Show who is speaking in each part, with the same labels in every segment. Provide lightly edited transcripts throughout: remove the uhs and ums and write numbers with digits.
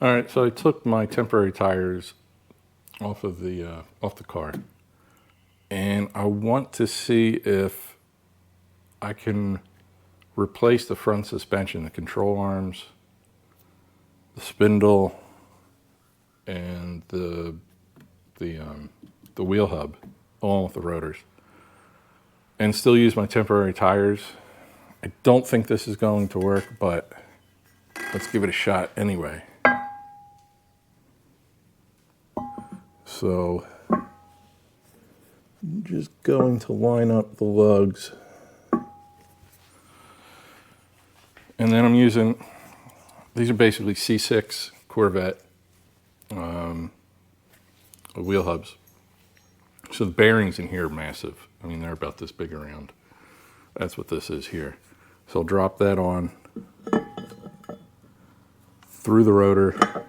Speaker 1: All right, so I took my temporary tires off the car, and I want to see if I can replace the front suspension, the control arms, the spindle, and the wheel hub, along with the rotors, and still use my temporary tires. I don't think this is going to work, but let's give it a shot anyway. So I'm just going to line up the lugs. And then I'm using, these are basically C6 Corvette wheel hubs. So the bearings in here are massive. I mean, they're about this big around. That's what this is here. So I'll drop that on through the rotor,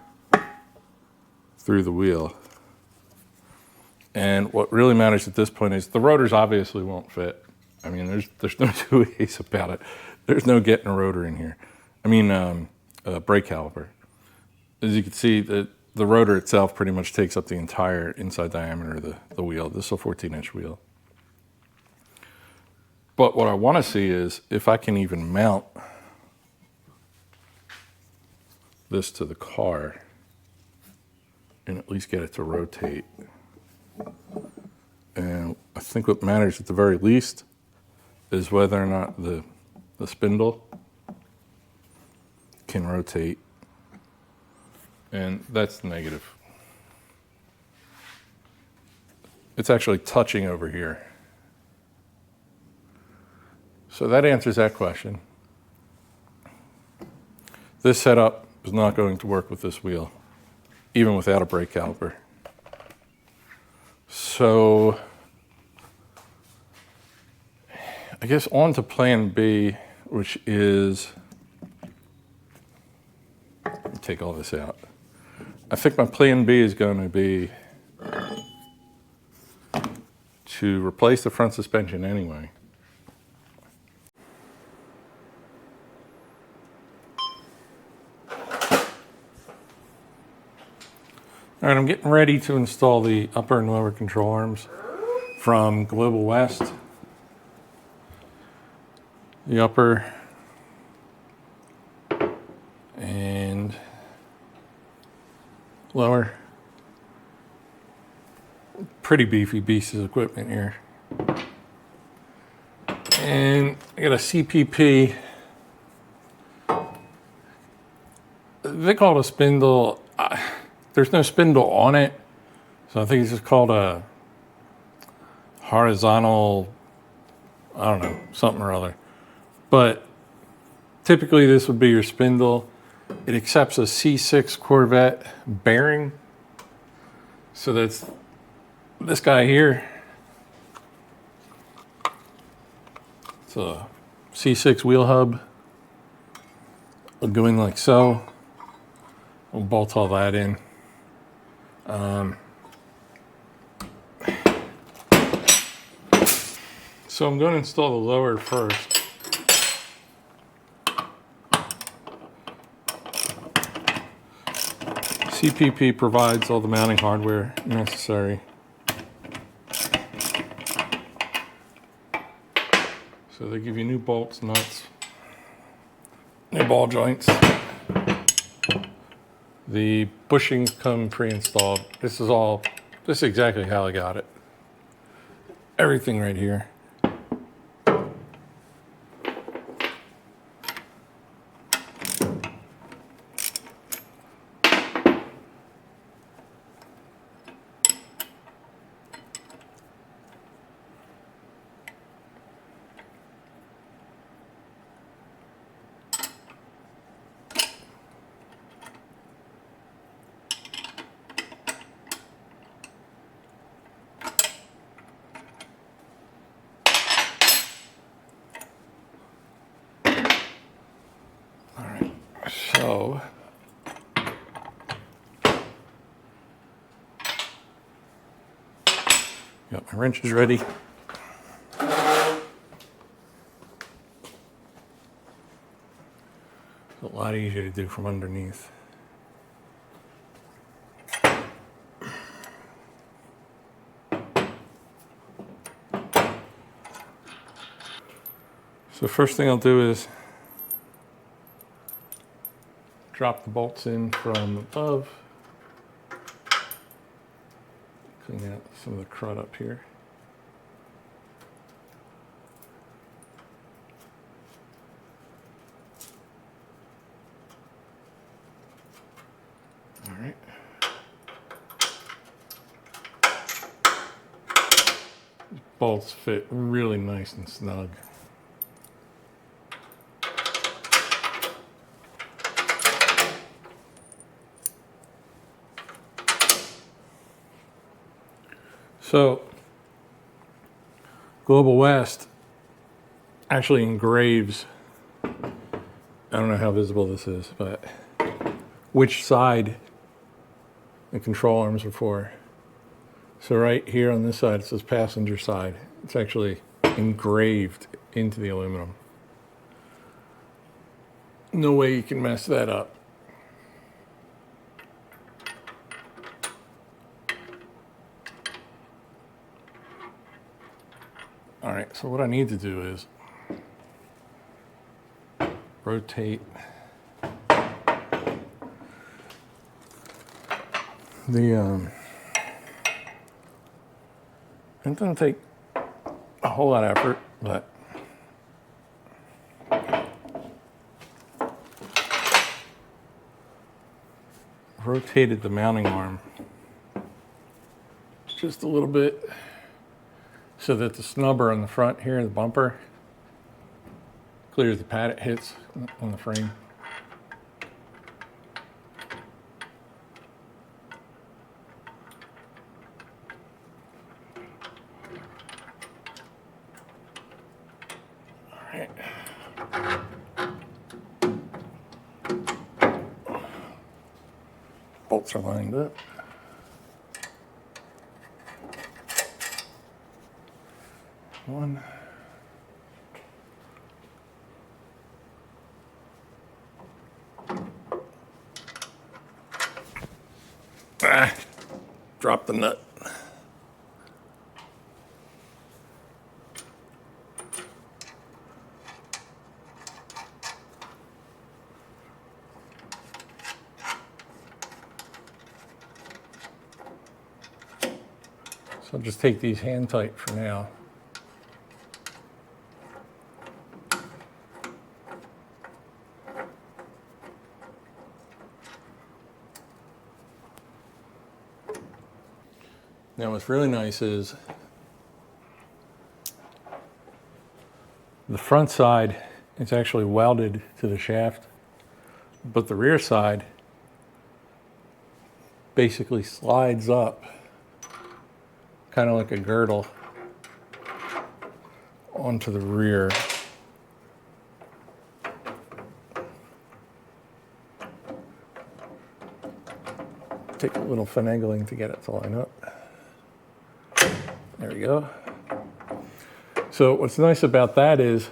Speaker 1: through the wheel. And what really matters at this point is the rotors obviously won't fit. I mean, there's no two ways about it. There's no getting a rotor in here. I mean, a brake caliper. As you can see, the rotor itself pretty much takes up the entire inside diameter of the wheel. This is a 14-inch wheel. But what I want to see is if I can even mount this to the car and at least get it to rotate. And I think what matters at the very least is whether or not the spindle can rotate. And that's negative. It's actually touching over here. So that answers that question. This setup is not going to work with this wheel, even without a brake caliper. So I guess on to plan B, which is, let me take all this out. I think my plan B is going to be to replace the front suspension anyway. All right, I'm getting ready to install the upper and lower control arms from Global West. The upper and lower. Pretty beefy pieces of equipment here. And I got a CPP. They call it a spindle. There's no spindle on it, so I think it's just called a horizontal, I don't know, something or other. But typically this would be your spindle. It accepts a C6 Corvette bearing. So that's this guy here. It's a C6 wheel hub. It'll go in like so. We'll bolt all that in. So I'm going to install the lower first. CPP provides all the mounting hardware necessary. So they give you new bolts, nuts, new ball joints. The bushings come pre-installed. This is exactly how I got it. Everything right here. So, got my wrenches ready. A lot easier to do from underneath. So first thing I'll do is drop the bolts in from above. Clean out some of the crud up here. All right. These bolts fit really nice and snug. So, Global West actually engraves, I don't know how visible this is, but which side the control arms are for. So right here on this side, it says passenger side. It's actually engraved into the aluminum. No way you can mess that up. All right, so what I need to do is rotate the, it doesn't take a whole lot of effort, but rotated the mounting arm just a little bit so that the snubber on the front here, the bumper, clears the pad it hits on the frame. All right. Bolts are lined up. One. Ah, drop the nut. So I'll just take these hand tight for now. Now what's really nice is the front side is actually welded to the shaft, but the rear side basically slides up, kind of like a girdle, onto the rear. Take a little finagling to get it to line up. There we go. So what's nice about that is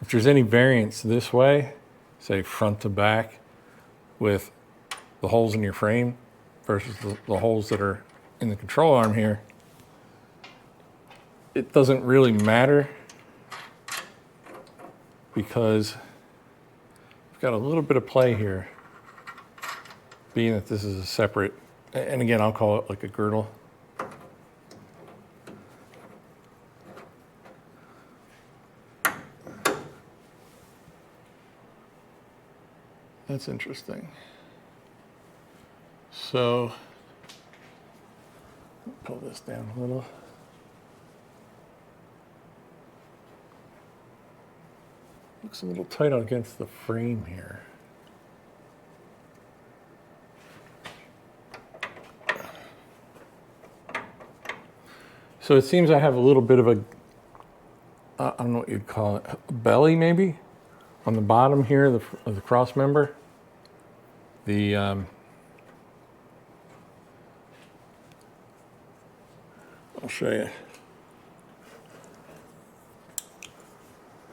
Speaker 1: if there's any variance this way, say front to back with the holes in your frame versus the holes that are in the control arm here, it doesn't really matter because we've got a little bit of play here, being that this is a separate, and again, I'll call it like a girdle. That's interesting. So, pull this down a little. Looks a little tight against the frame here. So it seems I have a little bit of a, I don't know what you'd call it, a belly maybe? On the bottom here of the cross member. I'll show you.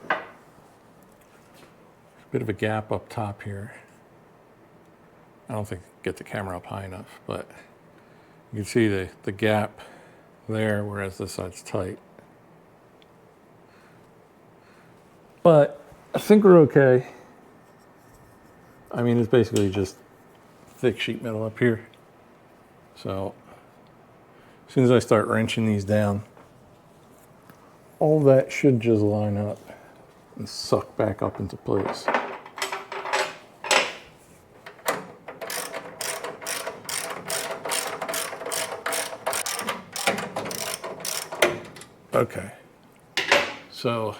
Speaker 1: There's a bit of a gap up top here. I don't think I can get the camera up high enough, but you can see the gap there, whereas this side's tight. But I think we're okay. I mean, it's basically just thick sheet metal up here. So as soon as I start wrenching these down, all that should just line up and suck back up into place. Okay, so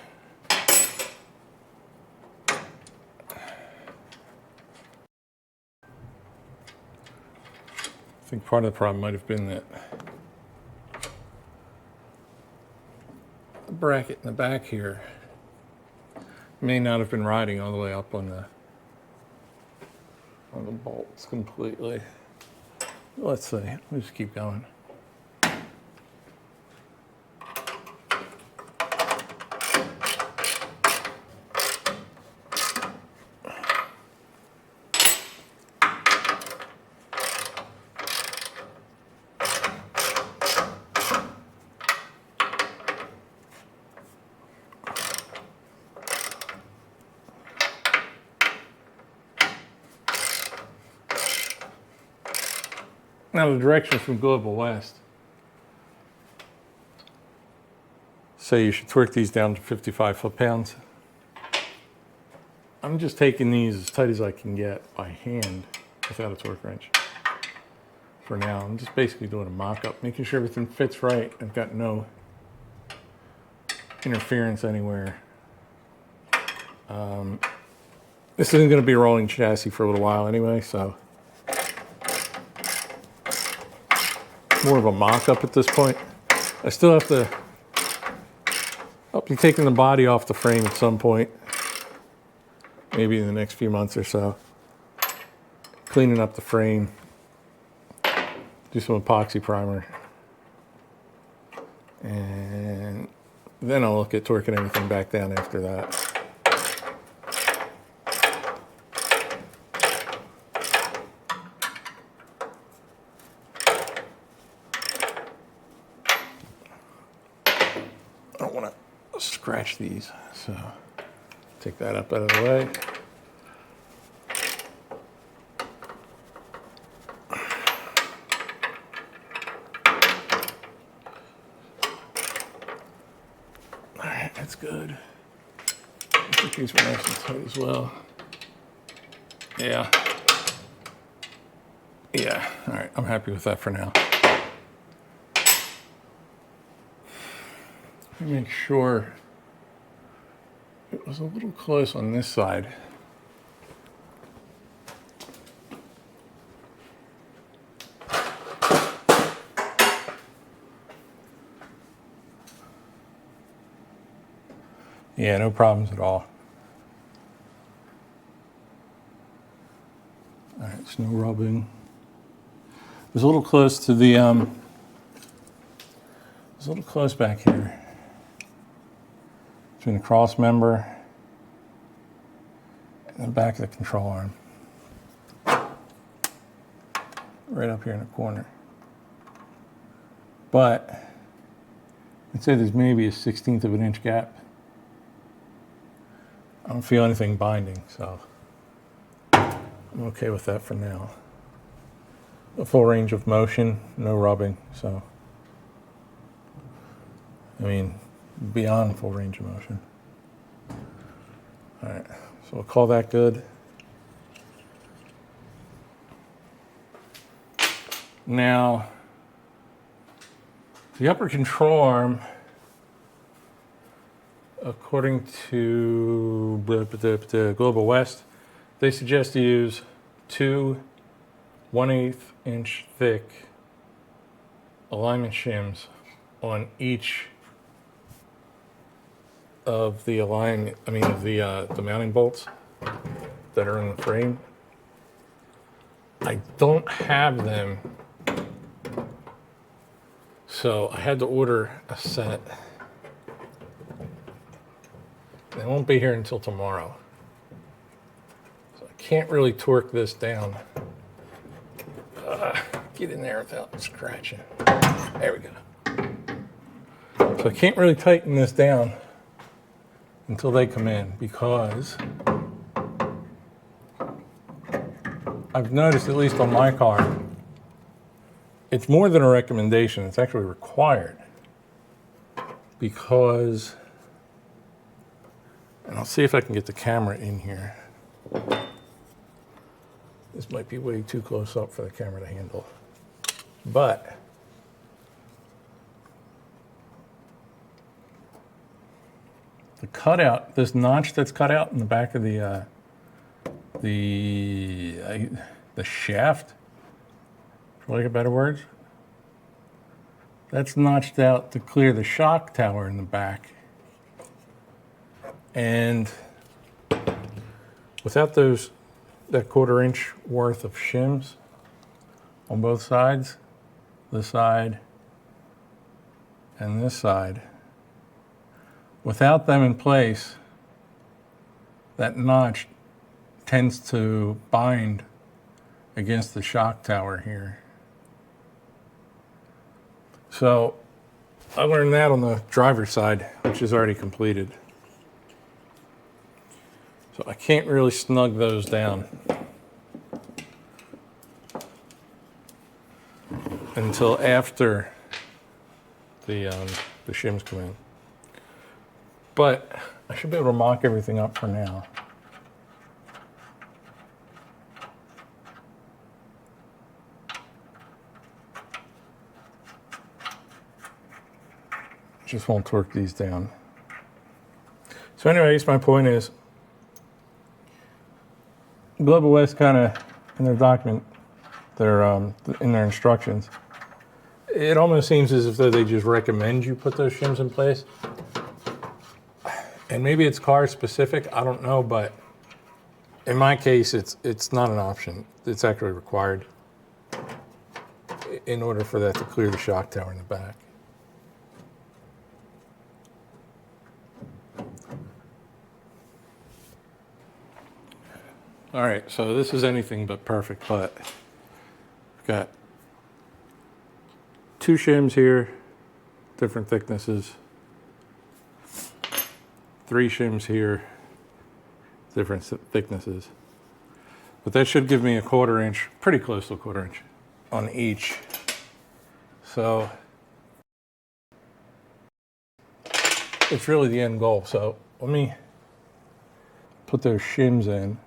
Speaker 1: I think part of the problem might have been that the bracket in the back here may not have been riding all the way up on the bolts completely. Let's see, let's just keep going. Now the directions from Global West say you should torque these down to 55 foot-pounds. I'm just taking these as tight as I can get by hand without a torque wrench for now. I'm just basically doing a mock-up, making sure everything fits right. I've got no interference anywhere. This isn't going to be a rolling chassis for a little while anyway, so more of a mock-up at this point. I still have to, I'll be taking the body off the frame at some point, maybe in the next few months or so. Cleaning up the frame, do some epoxy primer, and then I'll look at torquing everything back down after that. I don't want to scratch these, so take that up out of the way. All right, that's good. I think these were nice and tight as well. Yeah. Yeah, all right, I'm happy with that for now. Let me make sure it was a little close on this side. Yeah, no problems at all. All right, it's no rubbing. It was a little close to the, it was a little close back here. Between the cross member and the back of the control arm. Right up here in the corner. But I'd say there's maybe a 1/16 of an inch gap. I don't feel anything binding, so I'm okay with that for now. A full range of motion, no rubbing, so I mean, beyond full range of motion. All right, so we'll call that good. Now, the upper control arm, according to Global West, they suggest you use 2 1/8 inch thick alignment shims on each of the the mounting bolts that are in the frame. I don't have them, so I had to order a set. They won't be here until tomorrow. So I can't really torque this down. Get in there without scratching. There we go. So I can't really tighten this down until they come in, because I've noticed, at least on my car, it's more than a recommendation, it's actually required. Because, and I'll see if I can get the camera in here. This might be way too close up for the camera to handle. But the cutout, this notch that's cut out in the back of the shaft, for lack of better words, that's notched out to clear the shock tower in the back. And without that 1/4 inch worth of shims on both sides, this side and this side, without them in place, that notch tends to bind against the shock tower here. So I learned that on the driver's side, which is already completed. So I can't really snug those down until after the shims come in. But I should be able to mock everything up for now. Just won't torque these down. So anyways, my point is, Global West kind of, in their document, in their instructions, it almost seems as if though they just recommend you put those shims in place. And maybe it's car specific, I don't know, but in my case, it's not an option. It's actually required in order for that to clear the shock tower in the back. All right, so this is anything but perfect, but I've got 2 shims here, different thicknesses, 3 shims here, different thicknesses. But that should give me a 1/4 inch, pretty close to a 1/4 inch on each. So it's really the end goal. So let me put those shims in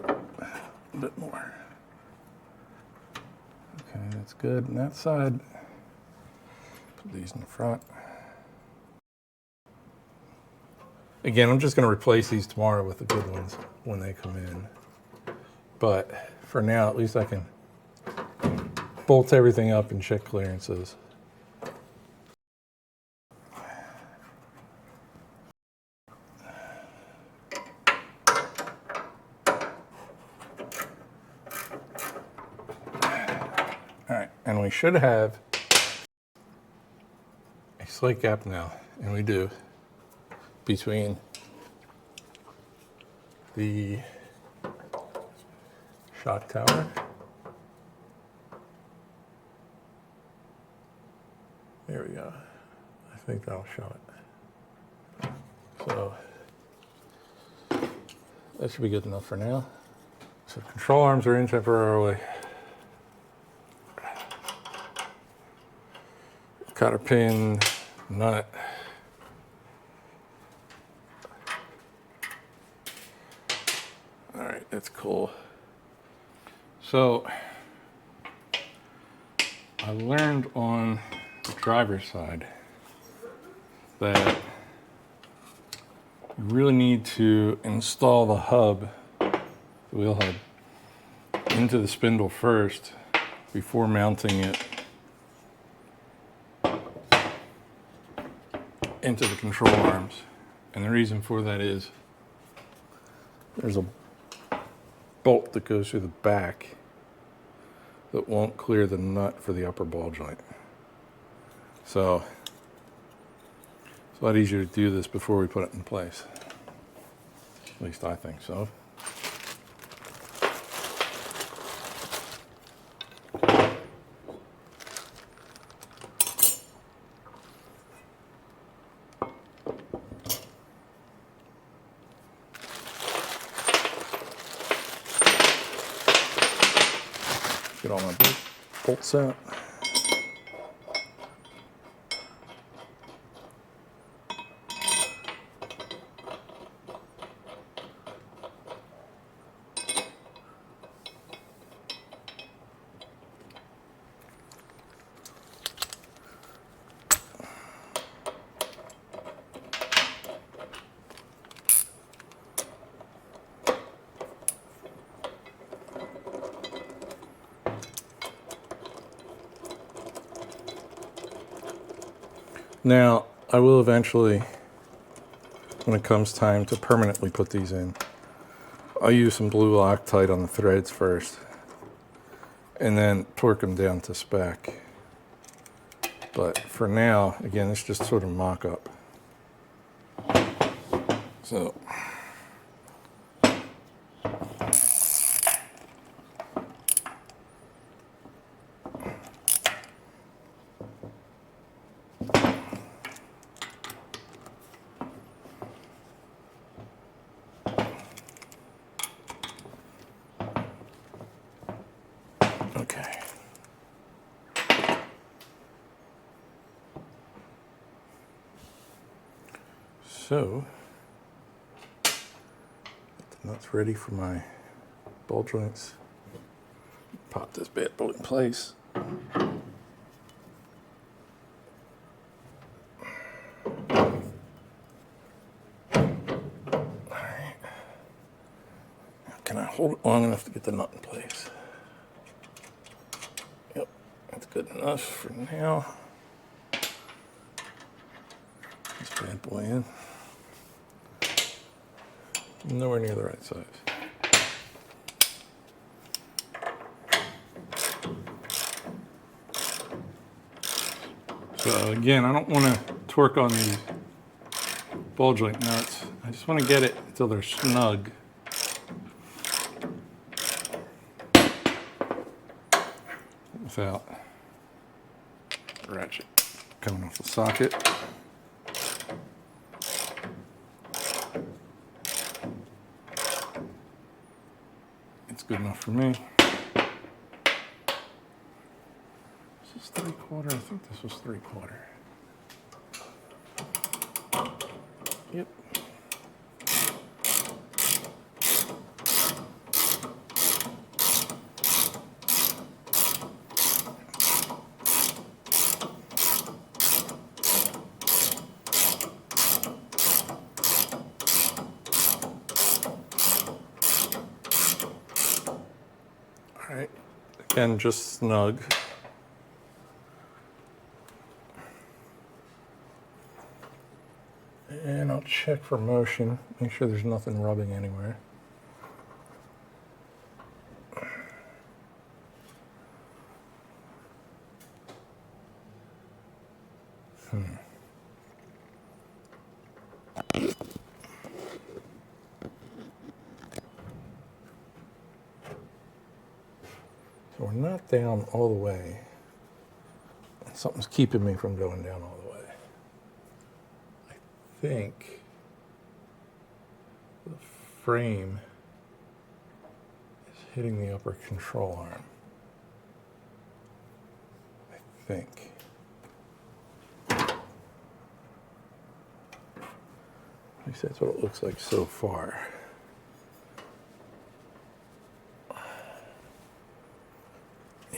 Speaker 1: a bit more. Okay, that's good. And that side, put these in the front. Again, I'm just going to replace these tomorrow with the good ones when they come in. But for now, at least I can bolt everything up and check clearances. All right, and we should have a slight gap now, and we do, between the shock tower there we go. I think that'll show it. So that should be good enough for now. So control arms are in temporarily. Cotter pin, nut. All right, that's cool. So I learned on the driver's side that you really need to install the hub, the wheel hub, into the spindle first before mounting it into the control arms. And the reason for that is there's a bolt that goes through the back that won't clear the nut for the upper ball joint. So it's a lot easier to do this before we put it in place. At least I think so. Get all my bolts out. Now, I will eventually, when it comes time to permanently put these in, I'll use some blue Loctite on the threads first, and then torque them down to spec. But for now, again, it's just sort of mock-up. So, okay. So, the nuts ready for my ball joints. Pop this bad boy in place. Alright. Can I hold it long enough to get the nut in place? Yep, that's good enough for now. This bad boy in. Nowhere near the right size. So again, I don't want to torque on these ball joint nuts. I just want to get it until they're snug. Without ratchet coming off the socket. It's good enough for me. This is 3/4. I think this was 3/4. Yep. All right. Again, just snug. And I'll check for motion, make sure there's nothing rubbing anywhere. So we're not down all the way. Something's keeping me from going down all the way. I think the frame is hitting the upper control arm. I think. At least that's what it looks like so far.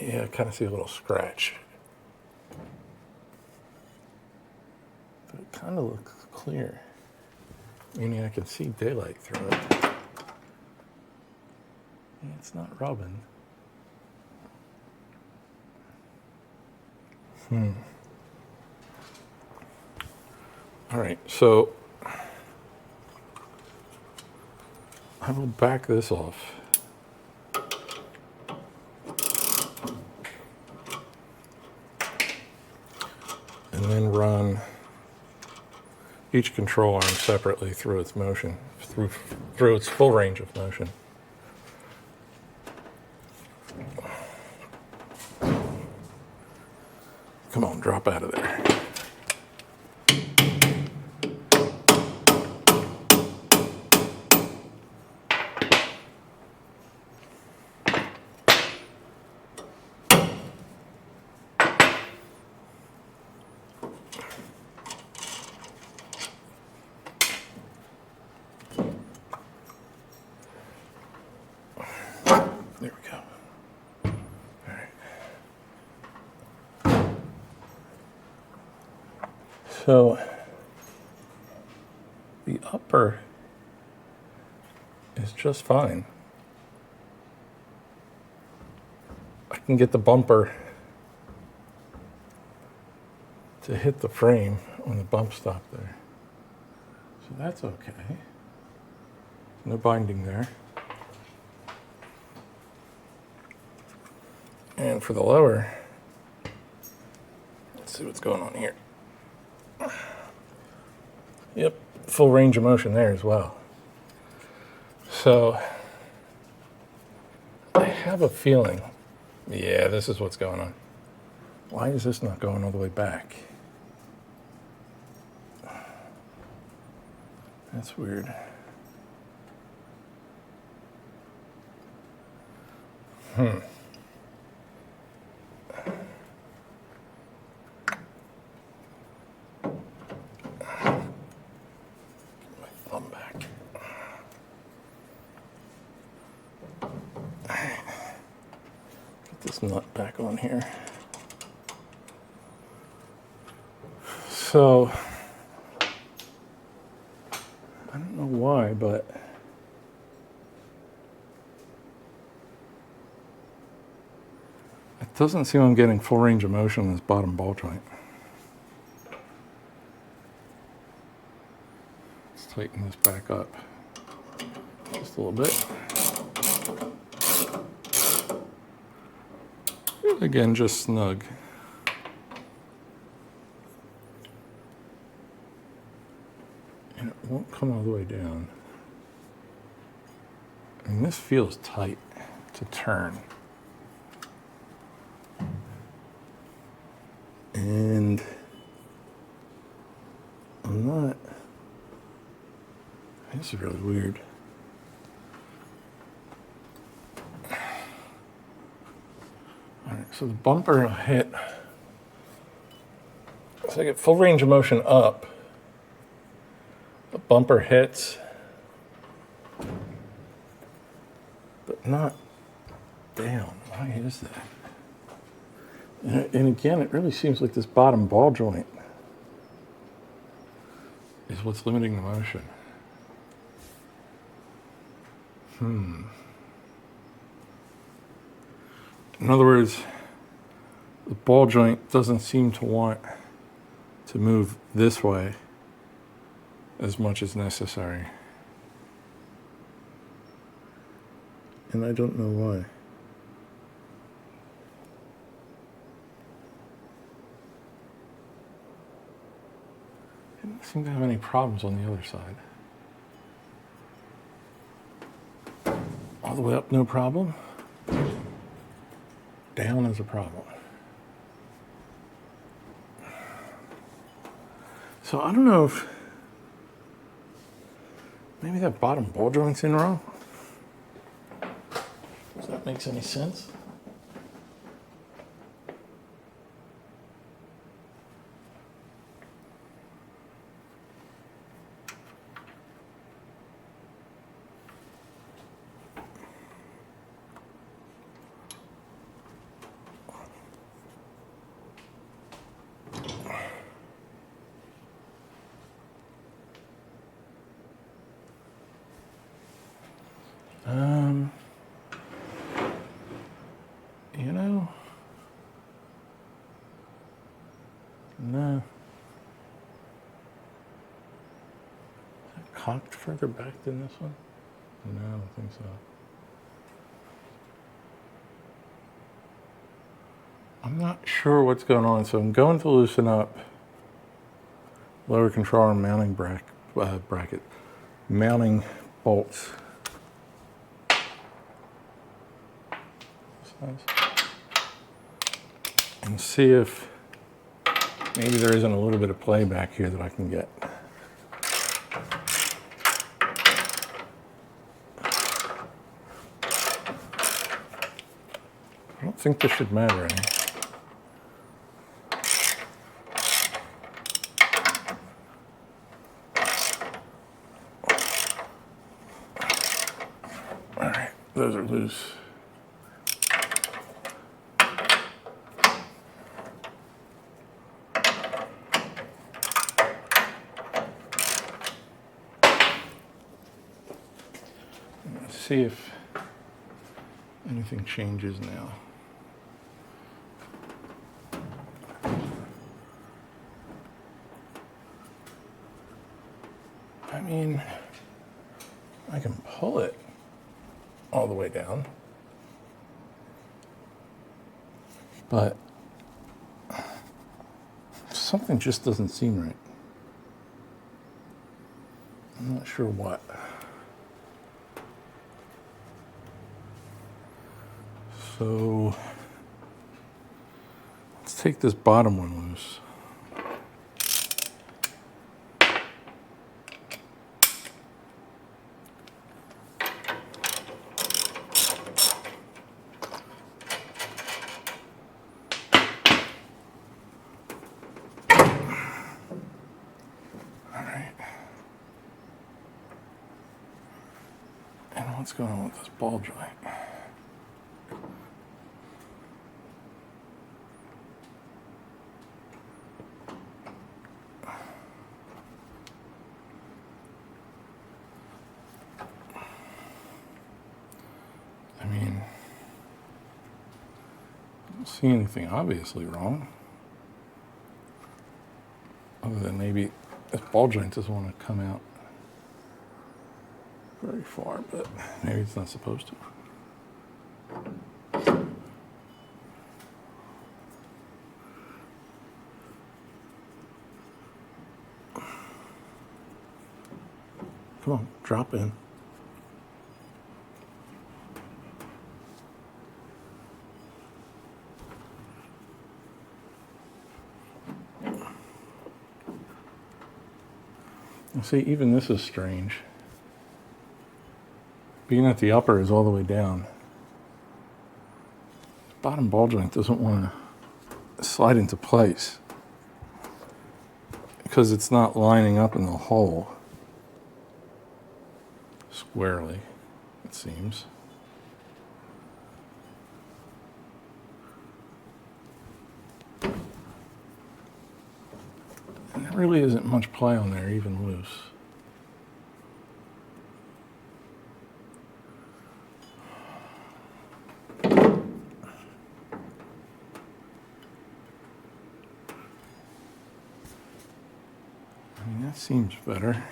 Speaker 1: Yeah, I kind of see a little scratch. But it kind of looks clear. Meaning I can see daylight through it. Yeah, it's not rubbing. All right, so I will back this off. And then run each control arm separately through its motion, through its full range of motion. Come on, drop out of there. There we go. All right. So the upper is just fine. I can get the bumper to hit the frame on the bump stop there. So that's okay. No binding there. And for the lower, let's see what's going on here. Yep, full range of motion there as well. So I have a feeling, yeah, this is what's going on. Why is this not going all the way back? That's weird. My thumb back. Get this nut back on here. So, I don't know why, but it doesn't seem I'm getting full range of motion in this bottom ball joint. Let's tighten this back up just a little bit. Again, just snug. And it won't come all the way down. I mean, this feels tight to turn. And I'm not, this is really weird. All right, so the bumper will hit, so I get full range of motion up. The bumper hits, but not down. Why is that? And again, it really seems like this bottom ball joint is what's limiting the motion. In other words, the ball joint doesn't seem to want to move this way as much as necessary. And I don't know why. I don't seem to have any problems on the other side. All the way up, no problem. Down is a problem. So I don't know if maybe that bottom ball joint's in wrong. If that makes any sense. You know, no. Is that cocked further back than this one? No, I don't think so. I'm not sure what's going on, so I'm going to loosen up lower control arm mounting bracket, mounting bolts. And see if maybe there isn't a little bit of play back here that I can get. I don't think this should matter any. All right, those are loose. see if anything changes now. I mean, I can pull it all the way down, but something just doesn't seem right. I'm not sure what. So let's take this bottom one loose. All right. And what's going on with this ball joint? I mean, I don't see anything obviously wrong, other than maybe this ball joint doesn't want to come out very far, but maybe it's not supposed to. Come on, drop in. See, even this is strange. Being that the upper is all the way down, the bottom ball joint doesn't want to slide into place because it's not lining up in the hole squarely, it seems. And there really isn't much play on there, even loose. I mean, that seems better.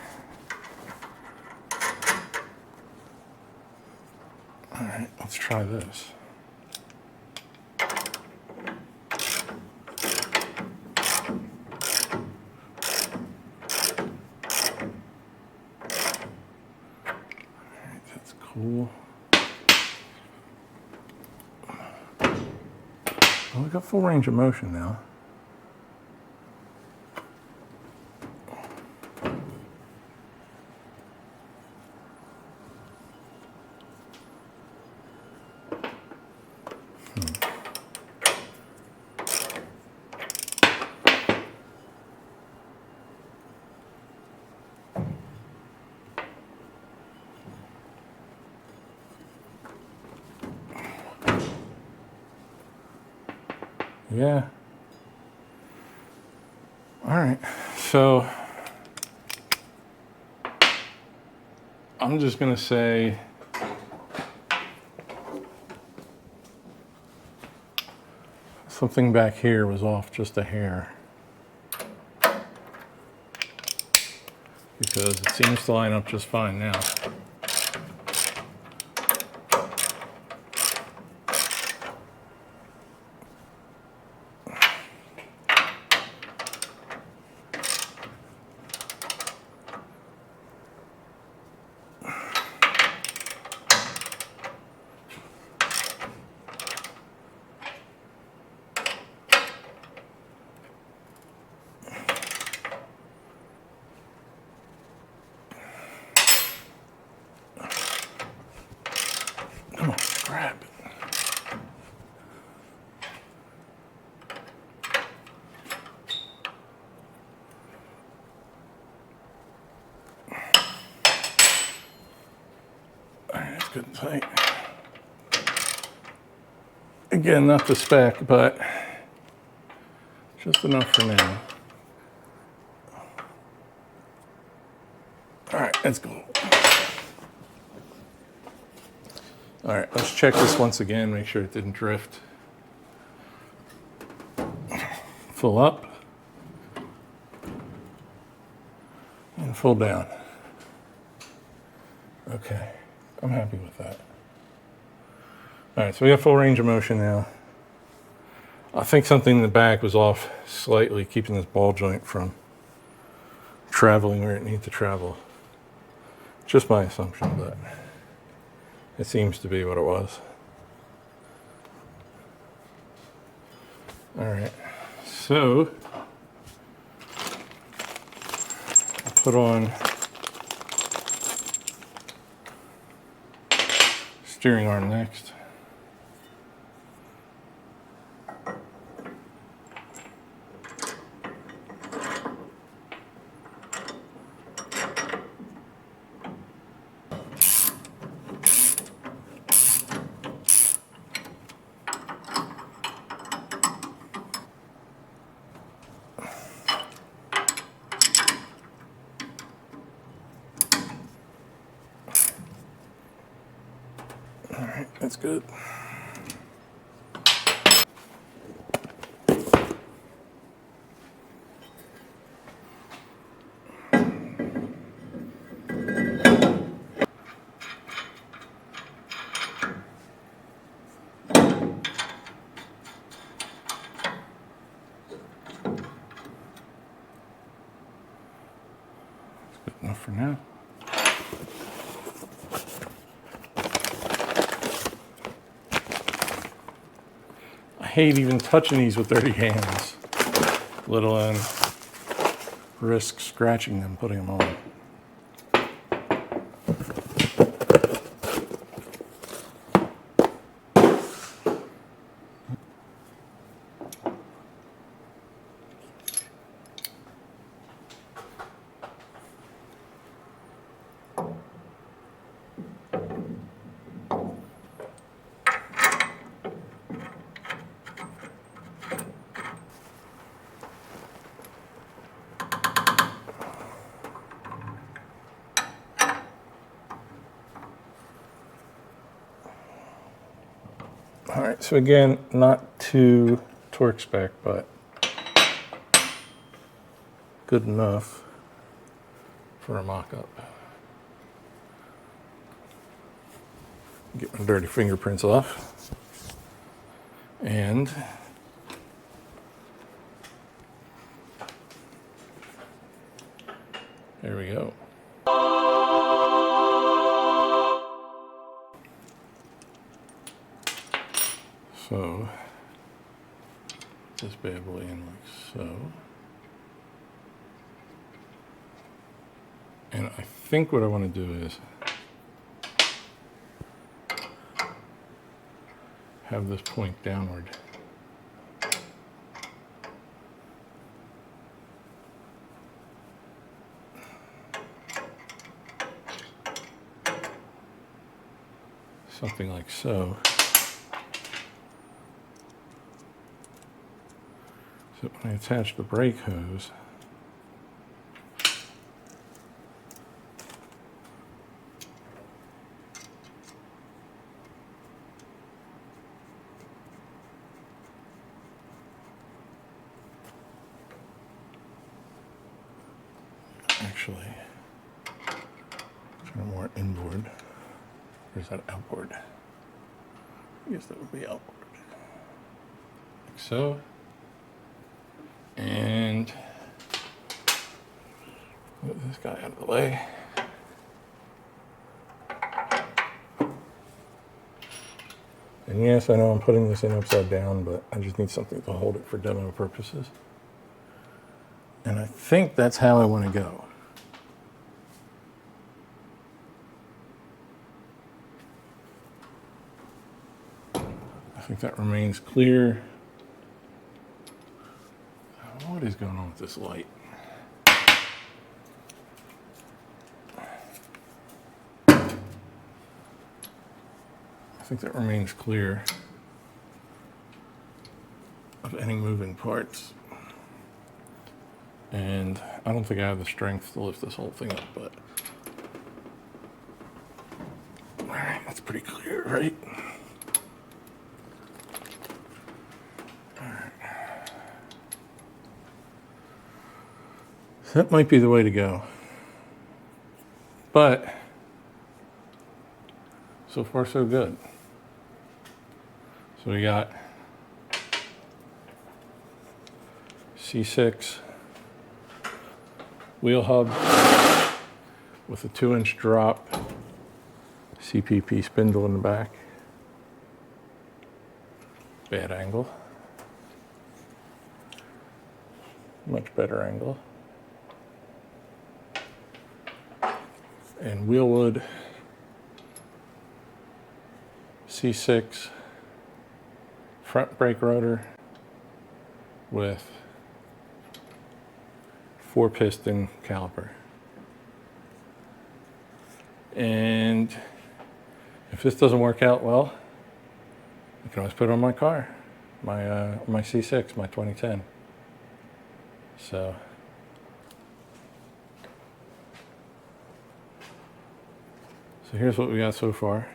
Speaker 1: All right, let's try this. Cool. Well, we've got full range of motion now. Yeah. All right. So I'm just going to say something back here was off just a hair, because it seems to line up just fine now. Come on, grab it. All right, that's good and tight. Again, not the spec, but just enough for now. All right, let's go. All right, let's check this once again, make sure it didn't drift. Full up and full down. Okay, I'm happy with that. All right, so we have full range of motion now. I think something in the back was off slightly, keeping this ball joint from traveling where it needs to travel. Just my assumption, but it seems to be what it was. All right, so I'll put on steering arm next. All right, that's good. Good enough for now. I hate even touching these with dirty hands, let alone risk scratching them, putting them on. All right, so again, not too torque spec, but good enough for a mock-up. Get my dirty fingerprints off. And there we go. So, this bad boy in like so. And I think what I want to do is have this point downward. Something like so. So when I attach the brake hose, actually, kind of more inboard. Or is that outboard? I guess that would be outboard. Like so. And move this guy out of the way. And yes, I know I'm putting this in upside down, but I just need something to hold it for demo purposes. And I think that's how I want to go. I think that remains clear. What is going on with this light? I think that remains clear of any moving parts. And I don't think I have the strength to lift this whole thing up, but all right, That's pretty clear, right? So that might be the way to go. But so far so good. So we got C6 wheel hub with a 2-inch drop, CPP spindle in the back. Bad angle. Much better angle. And wheelwood C6 front brake rotor with 4-piston caliper. And if this doesn't work out well, I can always put it on my car, my C6, my 2010. So here's what we got so far.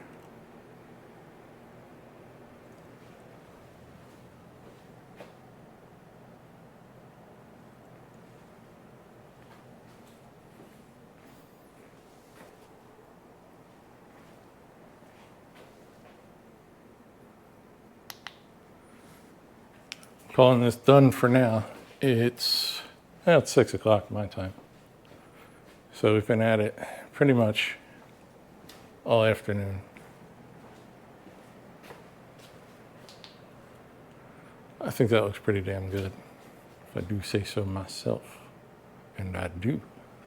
Speaker 1: Calling this done for now. It's 6 o'clock my time. So we've been at it pretty much all afternoon. I think that looks pretty damn good, if I do say so myself, and I do.